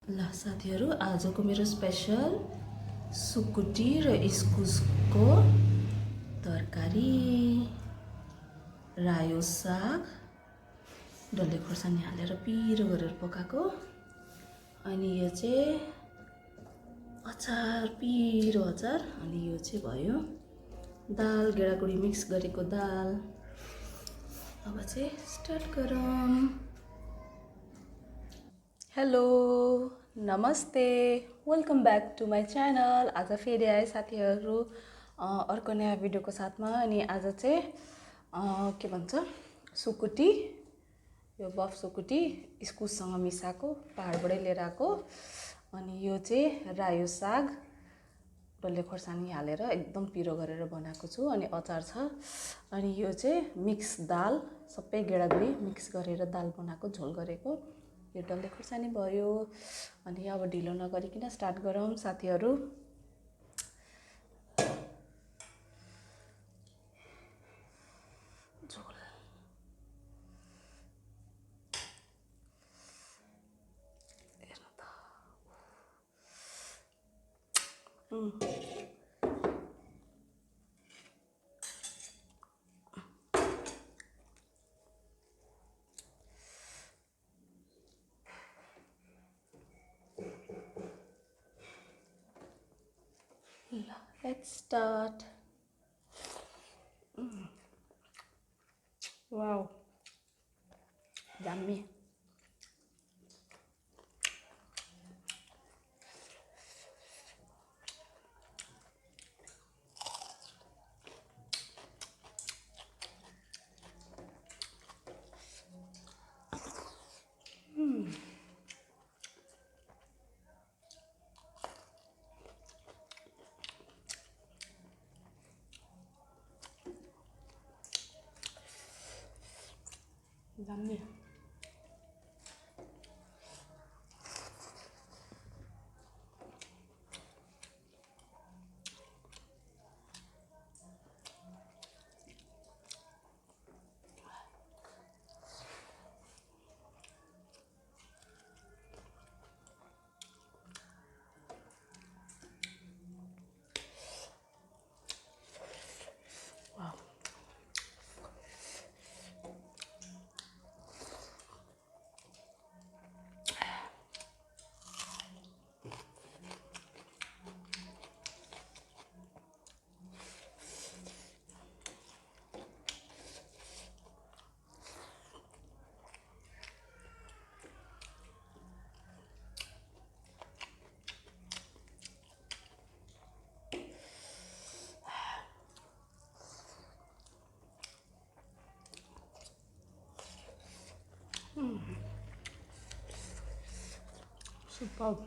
ल साथीहरू, आजको मेरो स्पेसल सुकुटी र इस्कुसको तरकारी, रायो साग, डल्ले खोर्सानी हालेर पिरो गरेर पकाएको। अनि यो चाहिँ अचार, पिरो अचार। अनि यो चाहिँ भयो दाल, गेडागुडी मिक्स गरेको दाल। अब चाहिँ स्टार्ट गरौँ। हेलो, नमस्ते, welcome back to my channel. आज फेरि आएँ साथीहरू अर्को नयाँ भिडियोको साथमा। अनि आज चाहिँ के भन्छ सुकुटी, यो बफ सुकुटी इस्कुससँग मिसाएको, पहाडबाटै लिएर आएको। अनि यो चाहिँ रायो साग, डल्ले खोर्सानी हालेर एकदम पिरो गरेर बनाएको छु। अनि अचार छ। अनि यो चाहिँ मिक्स दाल, सबै गेडागुडी मिक्स गरेर दाल बनाएको, झोल गरेको। यो डल्ले खोर्सानी भयो। अनि अब ढिलो नगरिकन स्टार्ट गरौँ साथीहरू। झोल हेर्नु त Let's start. Wow, yummy. Yummy. Wow. Superb.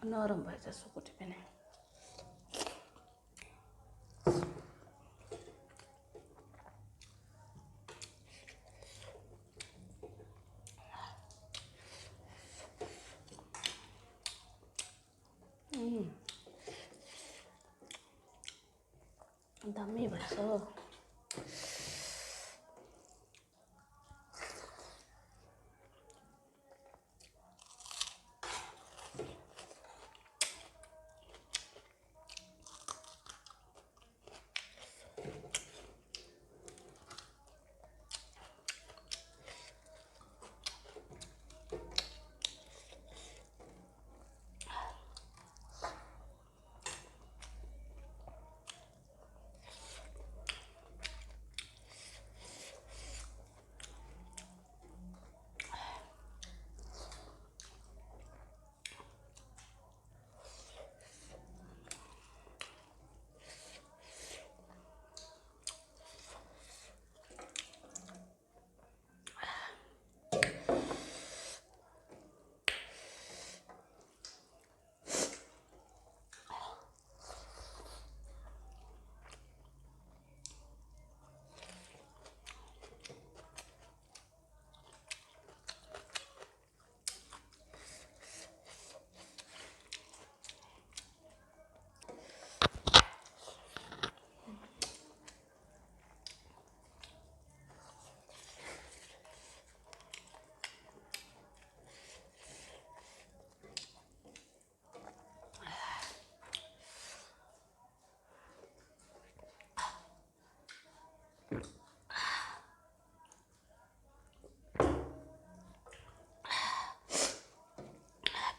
नरम भएछ सुकुटी पनि। दामी भएछ।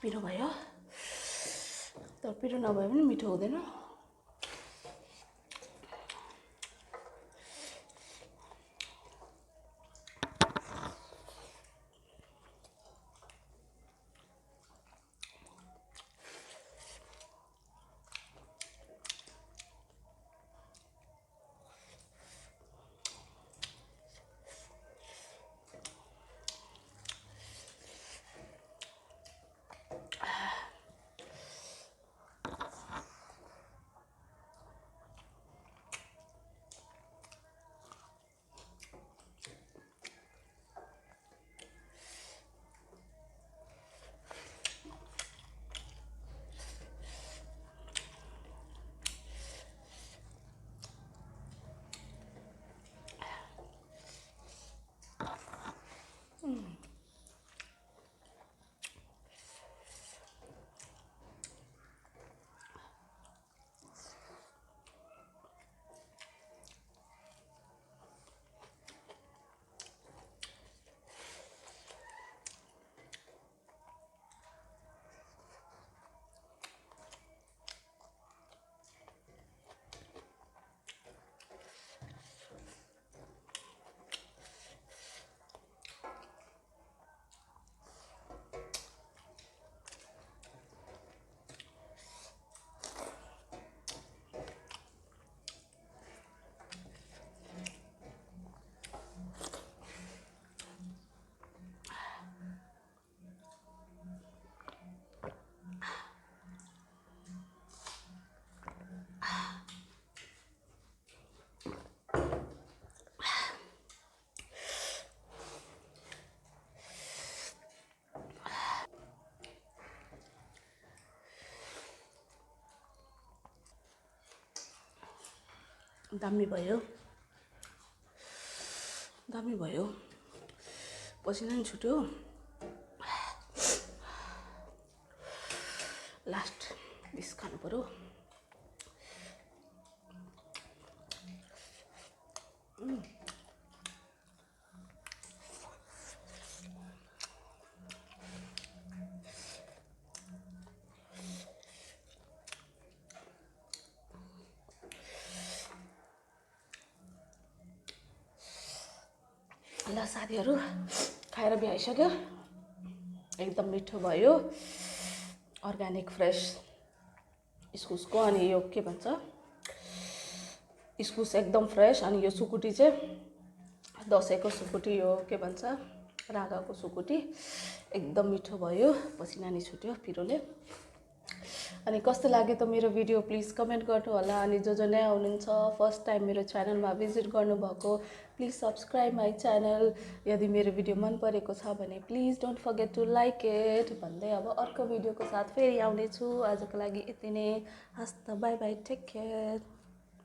पिरो भयो, तर पिरो नभए पनि मिठो हुँदैन। दामी भयो, दामी भयो, पसिना नि छुट्यो। लास्ट डिस खानु पर्यो। ल साथीहरू, खाएर भ्याइसक्यो। एकदम मिठो भयो, अर्ग्यानिक फ्रेस इस्कुसको। अनि यो के भन्छ, इस्कुस एकदम फ्रेस। अनि यो सुकुटी चाहिँ दसैँको सुकुटी, यो के भन्छ राँगाको सुकुटी, एकदम मिठो भयो, पसिना नि छुट्यो पिरोले। अनि कस्तो लाग्यो त मेरो भिडियो प्लिज कमेन्ट गर्नु होला। अनि जो नयाँ हुनुहुन्छ, फर्स्ट टाइम मेरो च्यानलमा भिजिट गर्नुभएको, प्लिज सब्सक्राइब माई च्यानल। यदि मेरो भिडियो मन परेको छ भने please don't forget to like it भन्दै अब अर्को भिडियोको साथ फेरि आउनेछु। आजको लागि यति नै। हस् त, बाई बाई, टेक केयर।